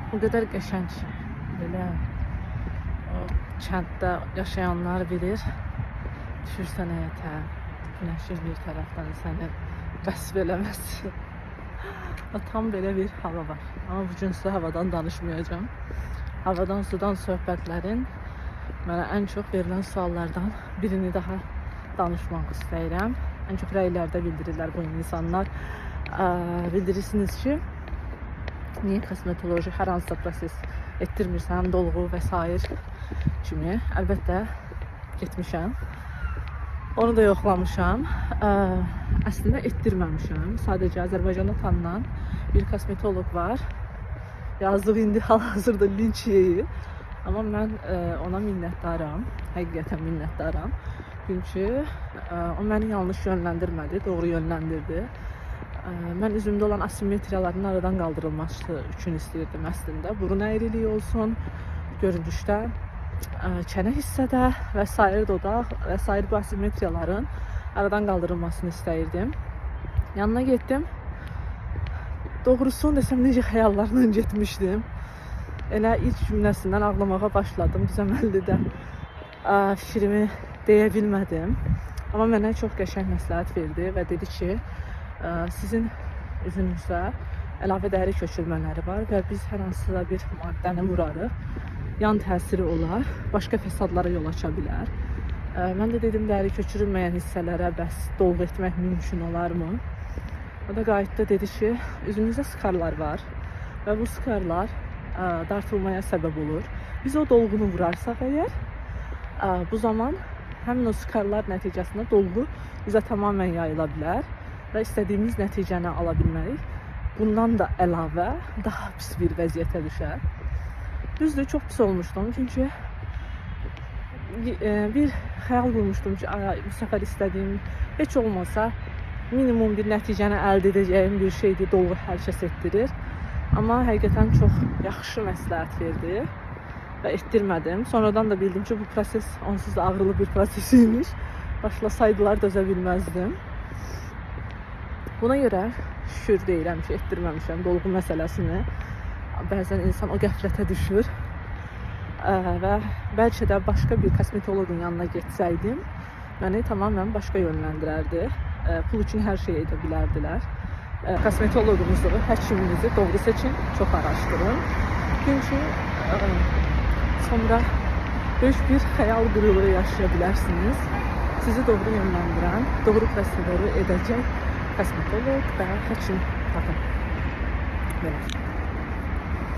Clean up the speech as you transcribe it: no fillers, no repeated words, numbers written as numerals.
O qədər qəşəng ki, belə o kənddə yaşayanlar bilir. Düşürsən həyətə, günəşin bir tərəfdən səni vəsf eləməsi. Tam belə bir hava var. Amma bugün sizə havadan danışmayacağım. Havadan sudan söhbətlərin mənə ən çox verilən suallardan birini daha danışmaq istəyirəm. Ən çox rəylərdə bildirirlər bu insanlar. Bildirirsiniz ki, niyə kosmetoloji hər hansısa proses etdirmirsən, dolğu və s. kimi. Əlbəttə getmişəm. Onu da yoxlamışam. Əslində etdirməmişəm. Sadəcə Azərbaycanda tanınan bir kosmetolog var. Yazıq indi hal-hazırda linç yeyir. Amma mən ona minnətdaram. Həqiqətən minnətdaram. Çünki o məni yanlış yönləndirmədi, doğru yönləndirdi. Mən üzümdə olan asimetriyaların aradan qaldırılması üçün istəyirdim əslində. Burun əyriliyi olsun, görünüşdə, çənə hissədə və s. dodaq və s. bu asimetriyaların aradan qaldırılmasını istəyirdim. Yanına getdim. Doğrusunu desəm necə xəyallarla getmişdim. Elə ilk cümləsindən ağlamağa başladım. Düzəməllidə fikrimi deyə bilmədim. Amma mənə çox qəşəng məsləhət verdi və dedi ki, sizin üzünüzdə əlavə dəri köçürmələri var və biz hər hansısa bir maddəni vurarıq. Yan təsiri olar, başqa fəsadlara yol aça bilər. Mən də dedim, dəri köçürülməyən hissələrə bəs dolğu etmək mümkün olarmı? O da qayıtdı, dedi ki, üzünüzdə skarlar var və bu skarlar dartılmaya səbəb olur. Biz o dolğunu vurarsaq əgər, bu zaman həmin o skarlar nəticəsində dolğu üzə tamamən yayıla bilər və istədiyimiz nəticəni ala bilmərik. Bundan da əlavə daha pis bir vəziyyətə düşər. Düzdür, çox pis olmuşdum, çünki bir xəyal qurmuşdum ki, bu səfər istədiyim heç olmasa minimum bir nəticəni əldə edəcəyim bir şeydir, dolğu hər kəs etdirir. Amma həqiqətən çox yaxşı məsləhət verdi və etdirmədim. Sonradan da bildim ki, bu proses onsuz da ağrılı bir proses imiş. Başlasaydılar dözə bilməzdim. Buna görə şükür deyirəm ki, etdirməmişəm dolğu məsələsini. Bəzən insan o qəflətə düşür və bəlkə də başqa bir kosmetologun yanına getsəydim, məni tamamən başqa yönləndirərdi. Pul üçün hər şey edə bilərdilər. Kosmetologunuzu, həkiminizi doğru seçin, çox araşdırın. Çünki sonra böyük bir xəyal qırıqlığı yaşaya bilərsiniz. Sizi doğru yönləndirən, doğru proseduru edəcək kosmetolog və həkim tapın. Belə.